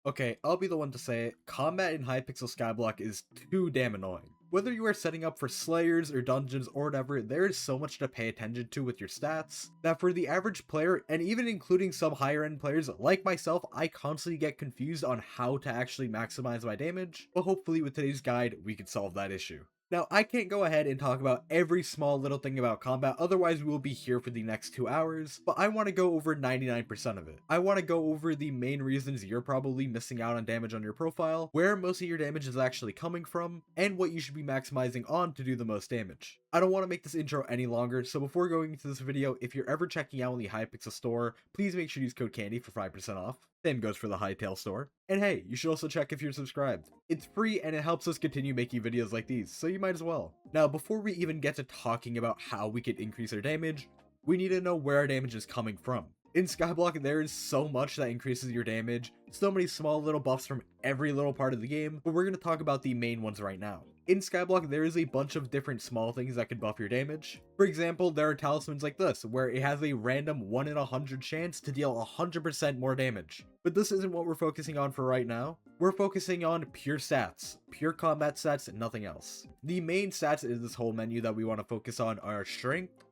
Okay, I'll be the one to say it, combat in Hypixel Skyblock is too damn annoying. Whether you are setting up for slayers or dungeons or whatever, there is so much to pay attention to with your stats, that for the average player, and even including some higher end players like myself, I constantly get confused on how to actually maximize my damage, but hopefully with today's guide, we can solve that issue. Now, I can't go ahead and talk about every small little thing about combat, otherwise we will be here for the next 2 hours, but I want to go over 99% of it. I want to go over the main reasons you're probably missing out on damage on your profile, where most of your damage is actually coming from, and what you should be maximizing on to do the most damage. I don't want to make this intro any longer, so before going into this video, if you're ever checking out in the Hypixel store, please make sure to use code CANDY for 5% off. Same goes for the Hytale store. And hey, you should also check if you're subscribed. It's free and it helps us continue making videos like these, so you might as well. Now, before we even get to talking about how we could increase our damage, we need to know where our damage is coming from. In Skyblock, there is so much that increases your damage, so many small little buffs from every little part of the game, but we're going to talk about the main ones right now. In Skyblock, there is a bunch of different small things that can buff your damage. For example, there are talismans like this, where it has a random 1 in 100 chance to deal 100% more damage. But this isn't what we're focusing on for right now. We're focusing on pure stats, pure combat stats, and nothing else. The main stats in this whole menu that we want to focus on are strength,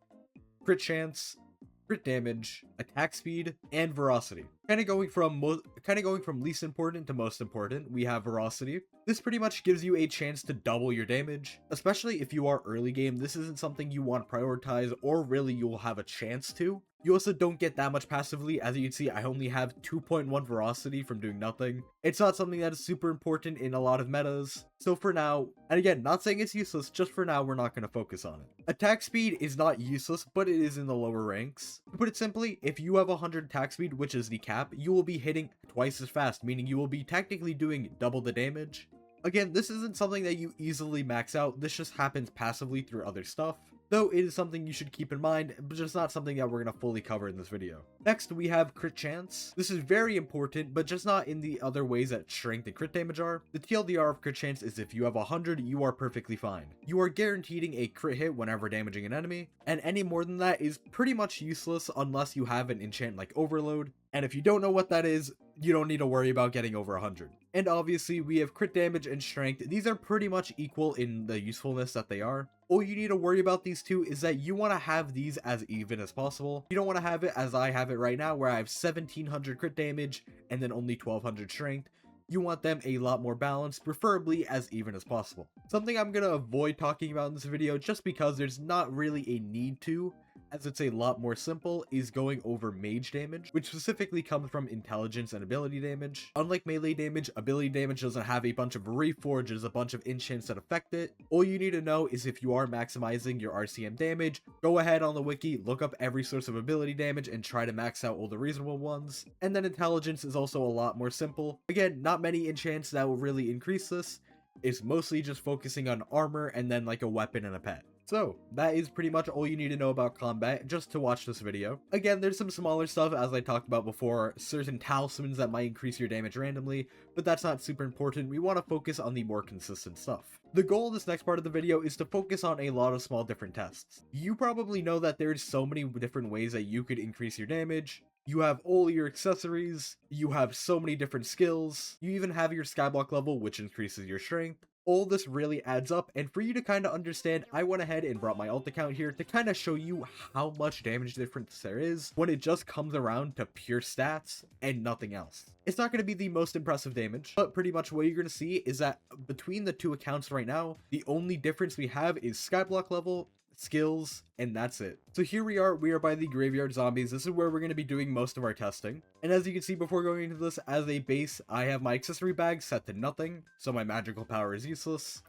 crit chance, crit damage, attack speed, and veracity. Kind of going from least important to most important, we have veracity. This pretty much gives you a chance to double your damage, especially if you are early game. This isn't something you want to prioritize, or really you'll have a chance to. You also don't get that much passively. As you can see, I only have 2.1 veracity from doing nothing. It's not something that is super important in a lot of metas. So for now, and again, not saying it's useless, just for now, we're not going to focus on it. Attack speed is not useless, but it is in the lower ranks. To put it simply, if you have 100 attack speed, which is the cap, you will be hitting twice as fast, meaning you will be technically doing double the damage. Again, this isn't something that you easily max out, this just happens passively through other stuff. Though it is something you should keep in mind, but just not something that we're going to fully cover in this video. Next, we have crit chance. This is very important, but just not in the other ways that strength and crit damage are. The TLDR of crit chance is if you have 100, you are perfectly fine. You are guaranteeing a crit hit whenever damaging an enemy, and any more than that is pretty much useless unless you have an enchant like Overload. And if you don't know what that is, you don't need to worry about getting over 100. And obviously, we have crit damage and strength. These are pretty much equal in the usefulness that they are. All you need to worry about these two is that you want to have these as even as possible. You don't want to have it as I have it right now, where I have 1700 crit damage and then only 1200 strength. You want them a lot more balanced, preferably as even as possible. Something I'm going to avoid talking about in this video just because there's not really a need to, as it's a lot more simple, is going over mage damage, which specifically comes from intelligence and ability damage. Unlike melee damage, ability damage doesn't have a bunch of reforges, a bunch of enchants that affect it. All you need to know is if you are maximizing your RCM damage, go ahead on the wiki, look up every source of ability damage and try to max out all the reasonable ones. And then intelligence is also a lot more simple. Again, not many enchants that will really increase this. It's mostly just focusing on armor and then like a weapon and a pet. So, that is pretty much all you need to know about combat just to watch this video. Again, there's some smaller stuff, as I talked about before, certain talismans that might increase your damage randomly, but that's not super important. We want to focus on the more consistent stuff. The goal of this next part of the video is to focus on a lot of small different tests. You probably know that there's so many different ways that you could increase your damage. You have all your accessories, you have so many different skills, you even have your Skyblock level, which increases your strength. All this really adds up, and for you to kind of understand, I went ahead and brought my alt account here to kind of show you how much damage difference there is when it just comes around to pure stats and nothing else. It's not going to be the most impressive damage, but pretty much what you're going to see is that between the two accounts right now, the only difference we have is Skyblock level, skills, and that's it. So here we are by the graveyard zombies. This is where we're going to be doing most of our testing. And as you can see before going into this, as a base, I have my accessory bag set to nothing, so my magical power is useless.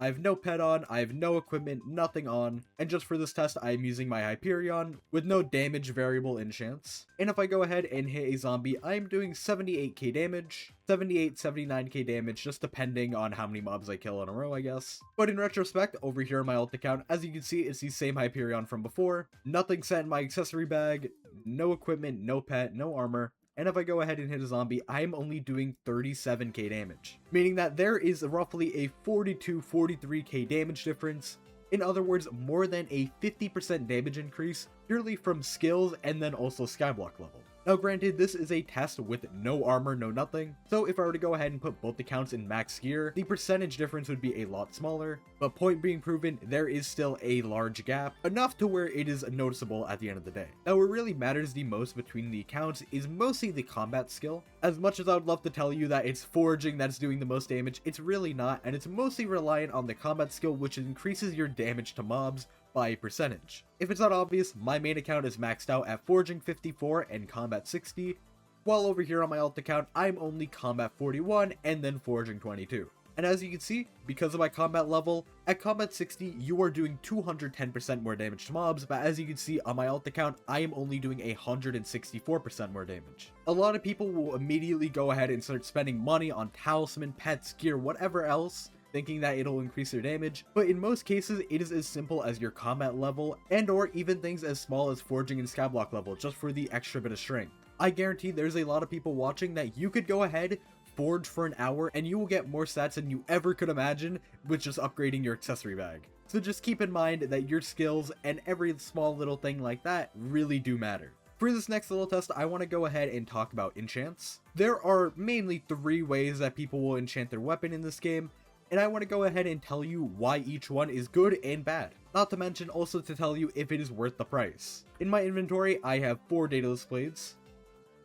I have no pet on, I have no equipment, nothing on, and just for this test, I am using my Hyperion with no damage variable enchants. And if I go ahead and hit a zombie, I am doing 78k damage, 79k damage, just depending on how many mobs I kill in a row, I guess. But in retrospect, over here on my alt account, as you can see, it's the same Hyperion from before, nothing set in my accessory bag, no equipment, no pet, no armor. And if I go ahead and hit a zombie, I'm only doing 37k damage, meaning that there is roughly a 43k damage difference. In other words, more than a 50% damage increase purely from skills and then also Skyblock level. Now granted, this is a test with no armor, no nothing, so if I were to go ahead and put both accounts in max gear, the percentage difference would be a lot smaller, but point being proven, there is still a large gap, enough to where it is noticeable at the end of the day. Now what really matters the most between the accounts is mostly the combat skill. As much as I would love to tell you that it's foraging that's doing the most damage, it's really not, and it's mostly reliant on the combat skill, which increases your damage to mobs by a percentage. If it's not obvious, my main account is maxed out at foraging 54 and combat 60, while over here on my alt account, I'm only combat 41 and then foraging 22. And as you can see, because of my combat level, at combat 60, you are doing 210% more damage to mobs, but as you can see on my alt account, I am only doing 164% more damage. A lot of people will immediately go ahead and start spending money on talisman, pets, gear, whatever else, thinking that it'll increase their damage, but in most cases it is as simple as your combat level and or even things as small as foraging and skyblock level just for the extra bit of strength. I guarantee there's a lot of people watching that you could go ahead, forge for an hour, and you will get more stats than you ever could imagine with just upgrading your accessory bag. So just keep in mind that your skills and every small little thing like that really do matter. For this next little test, I want to go ahead and talk about enchants. There are mainly 3 ways that people will enchant their weapon in this game, and I want to go ahead and tell you why each one is good and bad. Not to mention also to tell you if it is worth the price. In my inventory, I have 4 Daedalus blades.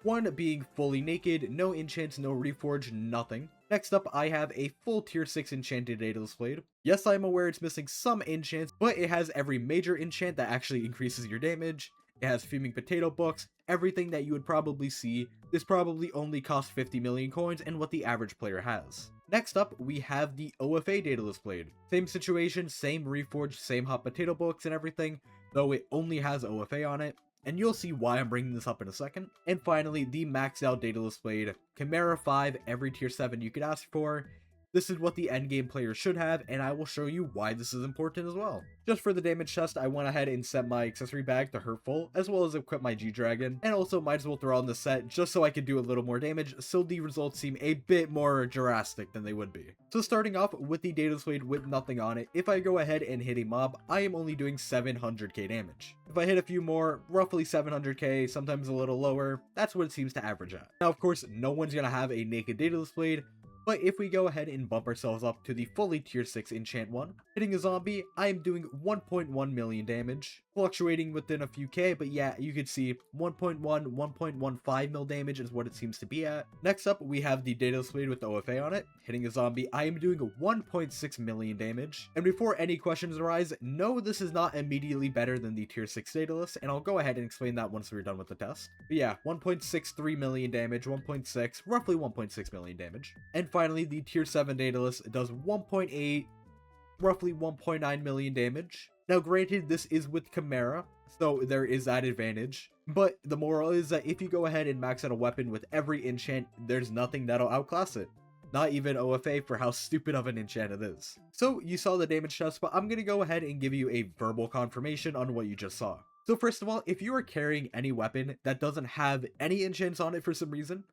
1 being fully naked, no enchants, no reforge, nothing. Next up, I have a full tier 6 enchanted Daedalus blade. Yes, I'm aware it's missing some enchants, but it has every major enchant that actually increases your damage. It has fuming potato books, everything that you would probably see. This probably only costs 50 million coins and what the average player has. Next up, we have the OFA Daedalus blade. Same situation, same reforge, same hot potato books and everything, though it only has OFA on it, and you'll see why I'm bringing this up in a second. And finally, the maxed out Daedalus blade, Chimera 5, every tier 7 you could ask for. This is what the endgame player should have, and I will show you why this is important as well. Just for the damage test, I went ahead and set my accessory bag to her full, as well as equip my G-Dragon, and also might as well throw on the set just so I could do a little more damage, so the results seem a bit more drastic than they would be. So starting off with the Daedalus blade with nothing on it, if I go ahead and hit a mob, I am only doing 700k damage. If I hit a few more, roughly 700k, sometimes a little lower, that's what it seems to average at. Now of course, no one's gonna have a naked Daedalus blade, but if we go ahead and bump ourselves up to the fully tier 6 enchant one, hitting a zombie, I am doing 1.1 million damage, fluctuating within a few K, but yeah, you can see 1.15 mil damage is what it seems to be at. Next up, we have the Daedalus blade with the OFA on it. Hitting a zombie, I am doing 1.6 million damage. And before any questions arise, no, this is not immediately better than the tier 6 Daedalus, and I'll go ahead and explain that once we're done with the test. But yeah, 1.63 million damage, 1.6, roughly 1.6 million damage. And finally, the tier 7 Daedalus does 1.8, roughly 1.9 million damage. Now granted, this is with Chimera, so there is that advantage, but the moral is that if you go ahead and max out a weapon with every enchant, there's nothing that'll outclass it. Not even OFA for how stupid of an enchant it is. So you saw the damage test, but I'm going to go ahead and give you a verbal confirmation on what you just saw. So first of all, if you are carrying any weapon that doesn't have any enchants on it for some reason,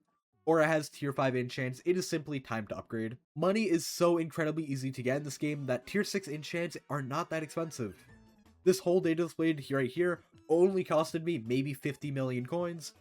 or it has tier 5 enchants, it is simply time to upgrade. Money is so incredibly easy to get in this game that tier 6 enchants are not that expensive. This whole Daedalus blade right here only costed me maybe 50 million coins,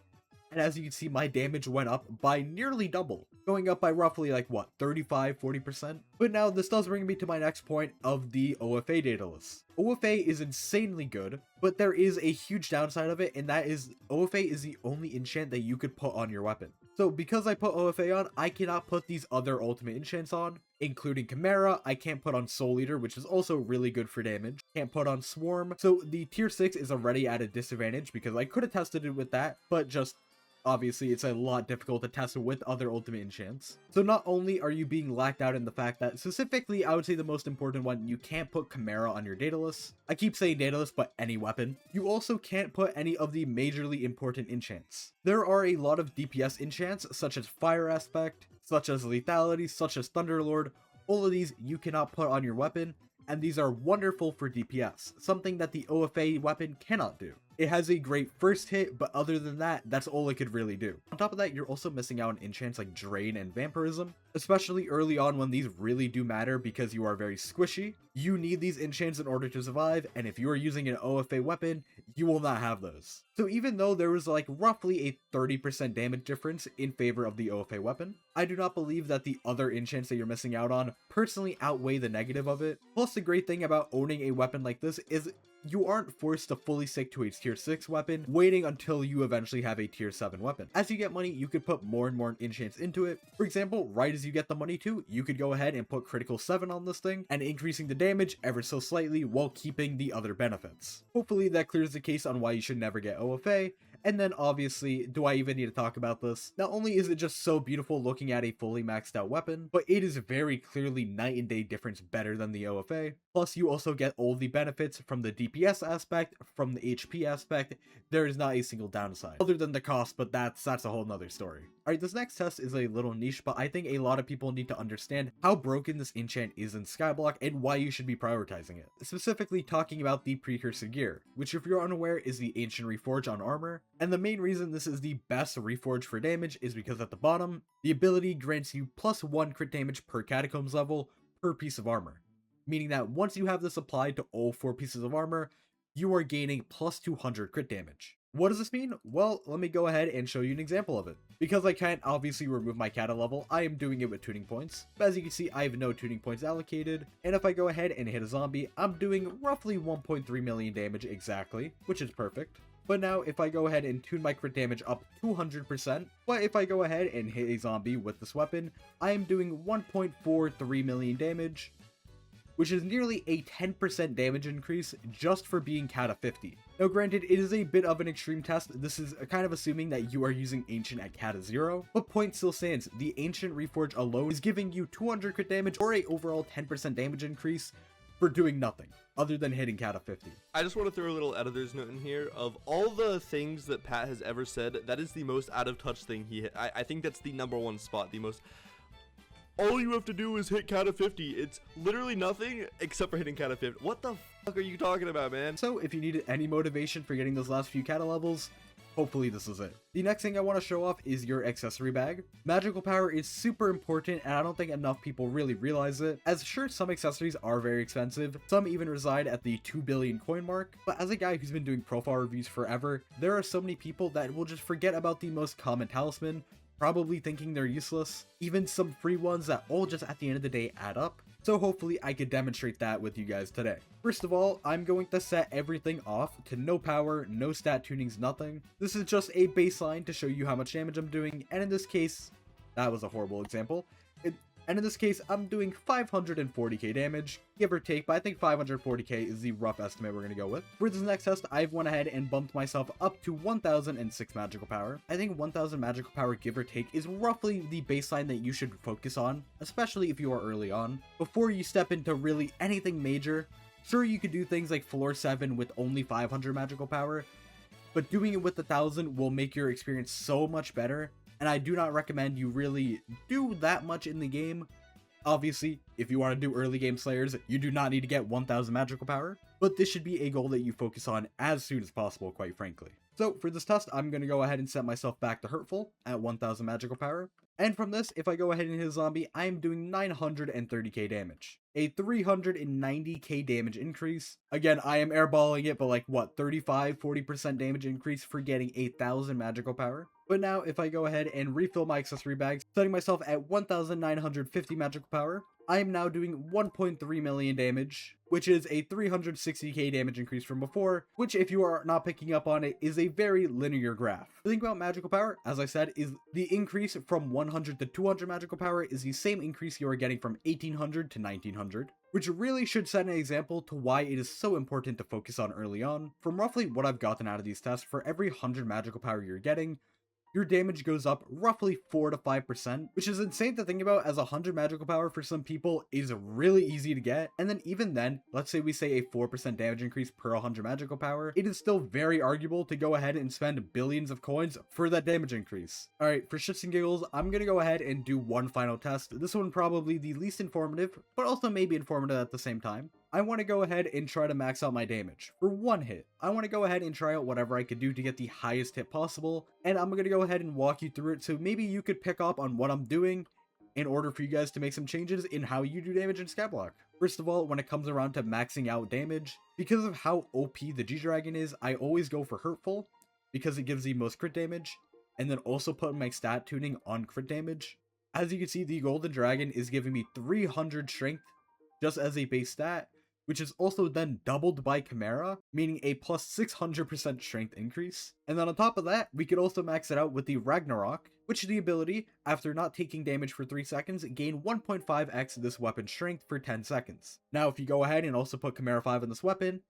and as you can see, my damage went up by nearly double, going up by roughly like what, 35-40%? But now this does bring me to my next point of the OFA Daedalus. OFA is insanely good, but there is a huge downside of it, and that is OFA is the only enchant that you could put on your weapon. So because I put OFA on, I cannot put these other ultimate enchants on, including Chimera. I can't put on Soul Eater, which is also really good for damage. Can't put on Swarm. So the tier 6 is already at a disadvantage because I could have tested it with that, but just obviously it's a lot difficult to test with other ultimate enchants. So not only are you being lacked out in the fact that specifically, I would say the most important one, you can't put Chimera on your Daedalus. I keep saying Daedalus, but any weapon. You also can't put any of the majorly important enchants. There are a lot of DPS enchants, such as Fire Aspect, such as Lethality, such as Thunderlord. All of these you cannot put on your weapon, and these are wonderful for DPS, something that the OFA weapon cannot do. It has a great first hit, but other than that, that's all it could really do. On top of that, you're also missing out on enchants like Drain and Vampirism, especially early on when these really do matter because you are very squishy. You need these enchants in order to survive, and if you are using an OFA weapon, you will not have those. So even though there was like roughly a 30% damage difference in favor of the OFA weapon, I do not believe that the other enchants that you're missing out on personally outweigh the negative of it. Plus, the great thing about owning a weapon like this is you aren't forced to fully stick to a tier 6 weapon, waiting until you eventually have a tier 7 weapon. As you get money, you could put more and more enchants into it. For example, right as you get the money too, you could go ahead and put critical 7 on this thing, and increasing the damage ever so slightly while keeping the other benefits. Hopefully that clears the case on why you should never get OFA. And then obviously, do I even need to talk about this? Not only is it just so beautiful looking at a fully maxed out weapon, but it is very clearly night and day difference better than the OFA. Plus you also get all the benefits from the DPS aspect, from the HP aspect. There is not a single downside other than the cost, but that's a whole nother story. Alright, this next test is a little niche, but I think a lot of people need to understand how broken this enchant is in Skyblock and why you should be prioritizing it. Specifically talking about the precursor gear, which if you're unaware is the ancient Reforge on armor. And the main reason this is the best Reforge for damage is because at the bottom, the ability grants you +1 crit damage per catacombs level per piece of armor. Meaning that once you have this applied to all 4 pieces of armor, you are gaining +200 crit damage. What does this mean? Well, let me go ahead and show you an example of it. Because I can't obviously remove my kata level, I am doing it with tuning points. But as you can see, I have no tuning points allocated. And if I go ahead and hit a zombie, I'm doing roughly 1.3 million damage exactly, which is perfect. But now if I go ahead and tune my crit damage up 200%, but if I go ahead and hit a zombie with this weapon, I am doing 1.43 million damage, which is nearly a 10% damage increase just for being Kata 50. Now granted, it is a bit of an extreme test. This is kind of assuming that you are using Ancient at Kata 0, but point still stands. The Ancient Reforge alone is giving you 200 crit damage or a overall 10% damage increase for doing nothing other than hitting Kata 50. I just want to throw a little editor's note in here. Of all the things that Pat has ever said, that is the most out of touch thing he hit. I think that's the #1 spot, the most. All you have to do is hit Kata 50. It's literally nothing except for hitting Kata 50. What the fuck are you talking about, man? So if you needed any motivation for getting those last few Kata levels, hopefully this is it. The next thing I want to show off is your accessory bag. Magical power is super important, and I don't think enough people really realize it. As sure, some accessories are very expensive, some even reside at the 2 billion coin mark, but as a guy who's been doing profile reviews forever, there are so many people that will just forget about the most common talisman, probably thinking they're useless, even some free ones that all just at the end of the day add up. So hopefully I could demonstrate that with you guys today. First of all, I'm going to set everything off to no power, no stat tunings, nothing. This is just a baseline to show you how much damage I'm doing, and in this case, that was a horrible example. And in this case, I'm doing 540k damage, give or take, but I think 540k is the rough estimate we're going to go with. For this next test, I've went ahead and bumped myself up to 1006 magical power. I think 1000 magical power, give or take, is roughly the baseline that you should focus on, especially if you are early on, before you step into really anything major. Sure, you could do things like floor 7 with only 500 magical power, but doing it with 1000 will make your experience so much better. And I do not recommend you really do that much in the game. Obviously, if you want to do early game slayers, you do not need to get 1000 magical power, but this should be a goal that you focus on as soon as possible, quite frankly. So for this test, I'm going to go ahead and set myself back to Hurtful at 1000 magical power. And from this, if I go ahead and hit a zombie, I am doing 930k damage. A 390k damage increase. Again, I am airballing it, but like what, 35-40% damage increase for getting 8000 magical power. But now if I go ahead and refill my accessory bags, setting myself at 1950 magical power, I am now doing 1.3 million damage, which is a 360k damage increase from before, which if you are not picking up on it is a very linear graph. The thing about magical power, as I said, is the increase from 100 to 200 magical power is the same increase you are getting from 1800 to 1900. Which really should set an example to why it is so important to focus on early on. From roughly what I've gotten out of these tests, for every 100 magical power you're getting, your damage goes up roughly 4 to 5%, which is insane to think about, as 100 magical power for some people is really easy to get. And then even then, let's say we say a 4% damage increase per 100 magical power, it is still very arguable to go ahead and spend billions of coins for that damage increase. Alright, for shits and giggles, I'm gonna go ahead and do one final test. This one probably the least informative, but also maybe informative at the same time. I want to go ahead and try to max out my damage. For one hit, I want to go ahead and try out whatever I could do to get the highest hit possible, and I'm going to go ahead and walk you through it so maybe you could pick up on what I'm doing in order for you guys to make some changes in how you do damage in Skyblock. First of all, when it comes around to maxing out damage, because of how OP the G-Dragon is, I always go for Hurtful, because it gives the most crit damage, and then also put my stat tuning on crit damage. As you can see, the Golden Dragon is giving me 300 strength just as a base stat, which is also then doubled by Chimera, meaning a plus 600% strength increase. And then on top of that, we could also max it out with the Ragnarok, which is the ability, after not taking damage for 3 seconds, gain 1.5x this weapon's strength for 10 seconds. Now if you go ahead and also put Chimera 5 on this weapon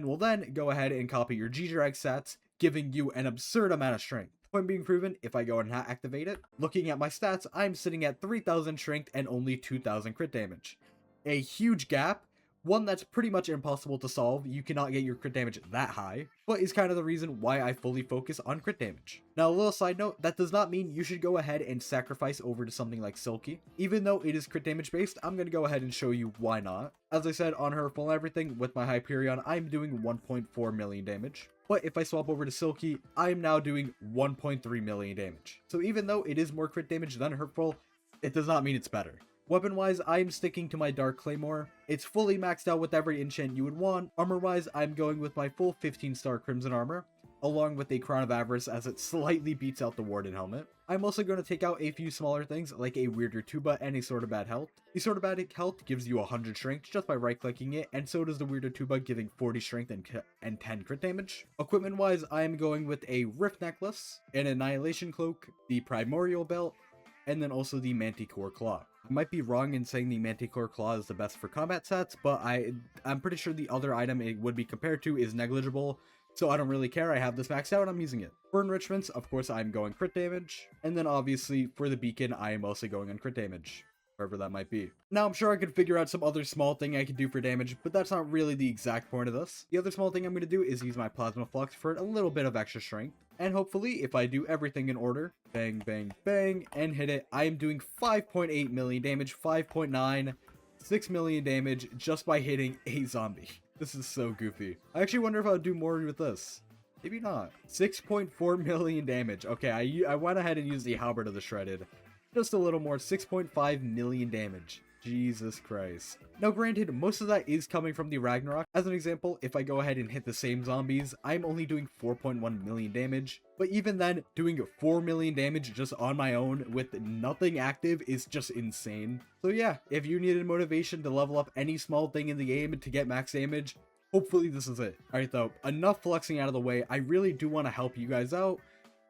will then go ahead and copy your G-Drag stats, giving you an absurd amount of strength. Point being proven, if I go and activate it, looking at my stats, I'm sitting at 3000 strength and only 2000 crit damage. A huge gap, one that's pretty much impossible to solve. You cannot get your crit damage that high, but is kind of the reason why I fully focus on crit damage. Now, a little side note, that does not mean you should go ahead and sacrifice over to something like Silky. Even though it is crit damage based, I'm going to go ahead and show you why not. As I said, on Hurtful and everything, with my Hyperion, I'm doing 1.4 million damage. But if I swap over to Silky, I'm now doing 1.3 million damage. So even though it is more crit damage than Hurtful, it does not mean it's better. Weapon-wise, I'm sticking to my Dark Claymore. It's fully maxed out with every enchant you would want. Armor-wise, I'm going with my full 15-star Crimson Armor, along with a Crown of Avarice as it slightly beats out the Warden Helmet. I'm also going to take out a few smaller things like a Weirder Tuba and a Sword of Bad Health. The Sword of Bad Health gives you 100 strength just by right-clicking it, and so does the Weirder Tuba, giving 40 strength and 10 crit damage. Equipment-wise, I am going with a Rift Necklace, an Annihilation Cloak, the Primordial Belt, and then also the Manticore Claw. I might be wrong in saying the Manticore Claw is the best for combat sets, but I'm pretty sure the other item it would be compared to is negligible, so I don't really care. I have this maxed out and I'm using it. For enrichments, of course, I'm going crit damage, and then obviously for the beacon, I am also going on crit damage, wherever that might be. Now, I'm sure I could figure out some other small thing I could do for damage, but that's not really the exact point of this. The other small thing I'm going to do is use my Plasma Flux for a little bit of extra strength. And hopefully, if I do everything in order, bang, bang, bang, and hit it, I am doing 5.8 million damage, 5.9, 6 million damage just by hitting a zombie. This is so goofy. I actually wonder if I would do more with this. Maybe not. 6.4 million damage. Okay, I went ahead and used the Halberd of the Shredded. Just a little more, 6.5 million damage. Jesus Christ. Now granted, most of that is coming from the Ragnarok. As an example, if I go ahead and hit the same zombies, I'm only doing 4.1 million damage. But even then, doing 4 million damage just on my own with nothing active is just insane. So yeah, if you needed motivation to level up any small thing in the game to get max damage, hopefully this is it. Alright though, enough flexing out of the way. I really do want to help you guys out.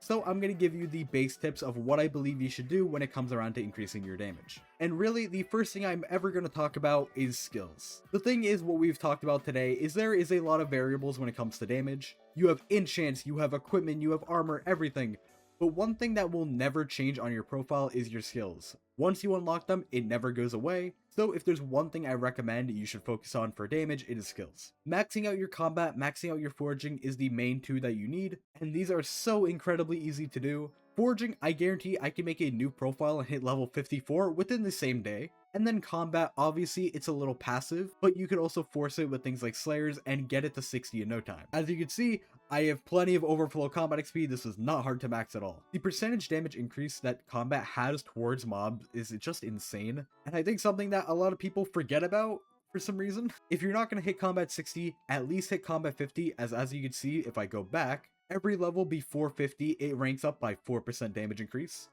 So I'm going to give you the base tips of what I believe you should do when it comes around to increasing your damage. And really, the first thing I'm ever going to talk about is skills. The thing is, what we've talked about today is there is a lot of variables when it comes to damage. You have enchants, you have equipment, you have armor, everything. But one thing that will never change on your profile is your skills. Once you unlock them, it never goes away. So if there's one thing I recommend you should focus on for damage, it is skills. Maxing out your combat, maxing out your foraging is the main two that you need, and these are so incredibly easy to do. Foraging, I guarantee I can make a new profile and hit level 54 within the same day. And then combat, obviously it's a little passive, but you could also force it with things like Slayers and get it to 60 in no time. As you can see, I have plenty of overflow combat XP. This is not hard to max at all. The percentage damage increase that combat has towards mobs is just insane. And I think something that a lot of people forget about for some reason. If you're not going to hit combat 60, at least hit combat 50, as you can see if I go back, every level before 50, it ranks up by 4% damage increase.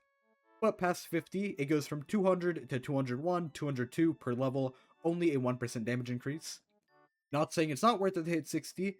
But past 50, it goes from 200 to 201, 202 per level, only a 1% damage increase. Not saying it's not worth it to hit 60,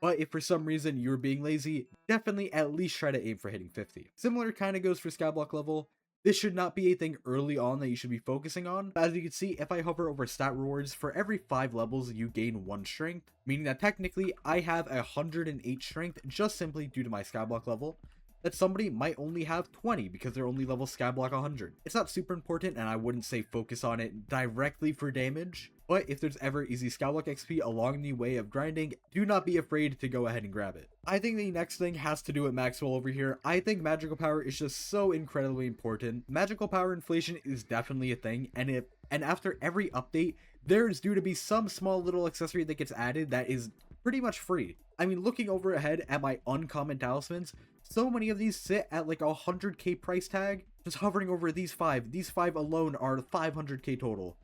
but if for some reason you're being lazy, definitely at least try to aim for hitting 50. Similar kind of goes for Skyblock level. This should not be a thing early on that you should be focusing on. As you can see, if I hover over stat rewards, for every 5 levels you gain 1 strength, meaning that technically I have 108 strength just simply due to my Skyblock level. that somebody might only have 20 because they're only level Skyblock 100. It's not super important, and I wouldn't say focus on it directly for damage, but if there's ever easy Skyblock XP along the way of grinding, do not be afraid to go ahead and grab it. I think the next thing has to do with Maxwell over here. I think magical power is just so incredibly important. Magical power inflation is definitely a thing, and after every update, there's due to be some small little accessory that gets added that is pretty much free. I mean, looking over ahead at my uncommon talismans, so many of these sit at like a 100k price tag, just hovering over these five. These 5 alone are 500k total.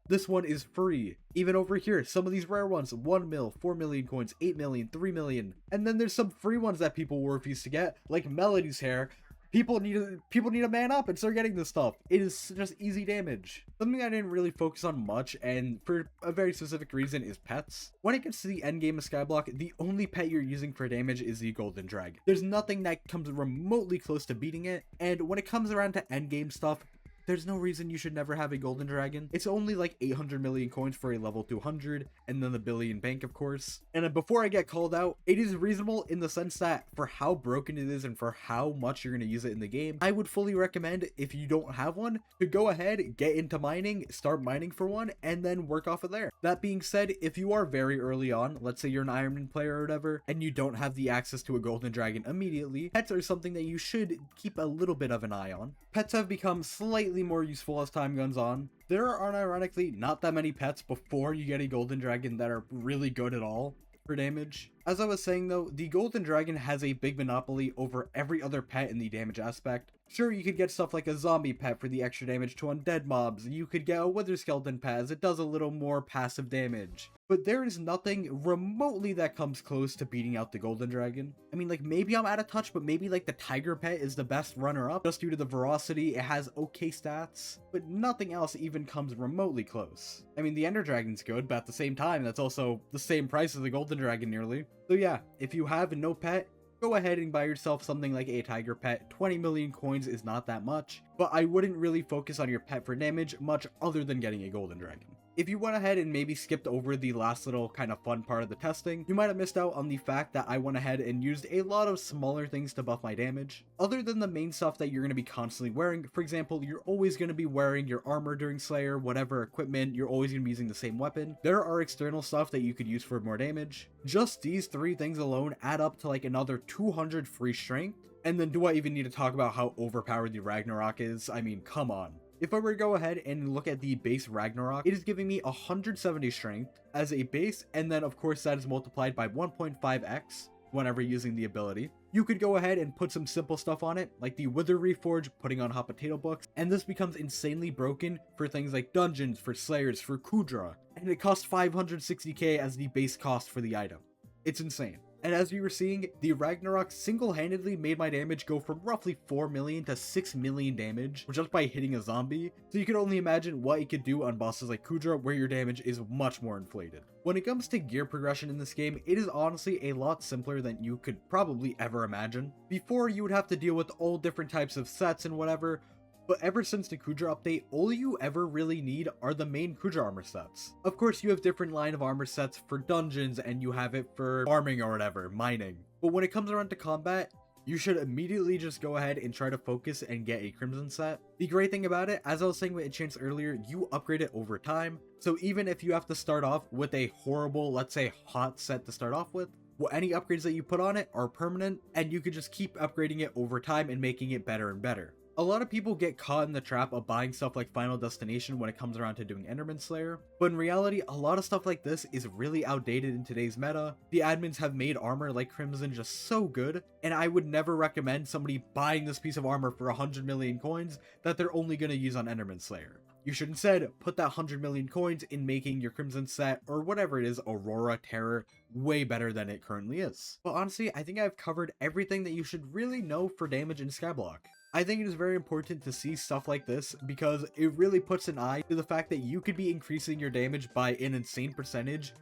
This one is free. Even over here, some of these rare ones, 1 mil, 4 million coins, 8 million, 3 million. And then there's some free ones that people will refuse to get, like Melody's hair. People need to man up and start getting this stuff. It is just easy damage. Something I didn't really focus on much, and for a very specific reason, is pets. When it gets to the end game of Skyblock, the only pet you're using for damage is the Golden Dragon. There's nothing that comes remotely close to beating it, and when it comes around to end game stuff, there's no reason you should never have a Golden Dragon. It's only like 800 million coins for a level 200, and then the billion bank, of course. And before I get called out, it is reasonable in the sense that for how broken it is and for how much you're going to use it in the game, I would fully recommend, if you don't have one, to go ahead, get into mining, start mining for one, and then work off of there. That being said, if you are very early on, let's say you're an Ironman player or whatever, and you don't have the access to a Golden Dragon immediately, pets are something that you should keep a little bit of an eye on. Pets have become slightly more useful as time goes on. There are unironically not that many pets before you get a Golden Dragon that are really good at all for damage. As I was saying though, the Golden Dragon has a big monopoly over every other pet in the damage aspect. Sure, you could get stuff like a zombie pet for the extra damage to undead mobs, and you could get a wither skeleton pet as it does a little more passive damage. But there is nothing remotely that comes close to beating out the Golden Dragon. I mean, like, maybe I'm out of touch, but maybe like the tiger pet is the best runner-up just due to the ferocity. It has okay stats, but nothing else even comes remotely close. I mean, the Ender Dragon's good, but at the same time, that's also the same price as the Golden Dragon nearly. So yeah, if you have no pet, go ahead and buy yourself something like a tiger pet. 20 million coins is not that much, but I wouldn't really focus on your pet for damage much other than getting a Golden Dragon. If you went ahead and maybe skipped over the last little kind of fun part of the testing, you might have missed out on the fact that I went ahead and used a lot of smaller things to buff my damage. Other than the main stuff that you're going to be constantly wearing, for example, you're always going to be wearing your armor during Slayer, whatever equipment, you're always going to be using the same weapon. There are external stuff that you could use for more damage. Just these 3 things alone add up to like another 200 free strength. And then do I even need to talk about how overpowered the Ragnarok is? I mean, come on. If I were to go ahead and look at the base Ragnarok, it is giving me 170 strength as a base, and then of course that is multiplied by 1.5x whenever using the ability. You could go ahead and put some simple stuff on it, like the Wither Reforge, putting on hot potato books, and this becomes insanely broken for things like dungeons, for slayers, for Kudra, and it costs 560k as the base cost for the item. It's insane. And as you were seeing, the Ragnarok single-handedly made my damage go from roughly 4 million to 6 million damage just by hitting a zombie, so you can only imagine what it could do on bosses like Kudra where your damage is much more inflated. When it comes to gear progression in this game, it is honestly a lot simpler than you could probably ever imagine. Before, you would have to deal with all different types of sets and whatever, but ever since the Kudra update, all you ever really need are the main Kudra armor sets. Of course, you have different line of armor sets for dungeons, and you have it for farming or whatever, mining. But when it comes around to combat, you should immediately just go ahead and try to focus and get a Crimson set. The great thing about it, as I was saying with Enchants earlier, you upgrade it over time. So even if you have to start off with a horrible, let's say hot set to start off with, well, any upgrades that you put on it are permanent, and you could just keep upgrading it over time and making it better and better. A lot of people get caught in the trap of buying stuff like Final Destination when it comes around to doing Enderman Slayer, but in reality, a lot of stuff like this is really outdated in today's meta. The admins have made armor like Crimson just so good, and I would never recommend somebody buying this piece of armor for 100 million coins that they're only going to use on Enderman Slayer. You should instead put that 100 million coins in making your Crimson set, or whatever it is, Aurora, Terror, way better than it currently is. But honestly, I think I've covered everything that you should really know for damage in Skyblock. I think it is very important to see stuff like this because it really puts an eye to the fact that you could be increasing your damage by an insane percentage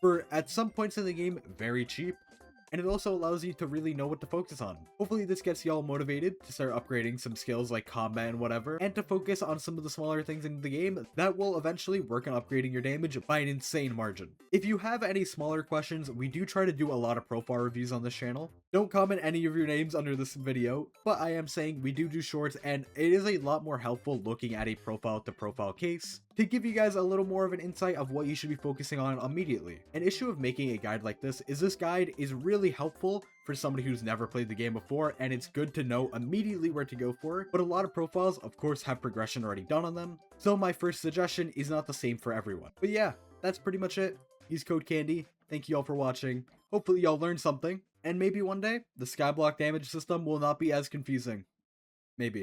for, at some points in the game, very cheap. And it also allows you to really know what to focus on. Hopefully this gets y'all motivated to start upgrading some skills like combat and whatever, and to focus on some of the smaller things in the game that will eventually work on upgrading your damage by an insane margin. If you have any smaller questions, we do try to do a lot of profile reviews on this channel. Don't comment any of your names under this video, but I am saying we do shorts, and it is a lot more helpful looking at a profile to profile case to give you guys a little more of an insight of what you should be focusing on immediately. An issue of making a guide like this is guide is really helpful for somebody who's never played the game before, and it's good to know immediately where to go for, but a lot of profiles of course have progression already done on them, so my first suggestion is not the same for everyone. But yeah, that's pretty much it. Use code CANDY. Thank you all for watching. Hopefully y'all learned something, and maybe one day the Skyblock damage system will not be as confusing. Maybe.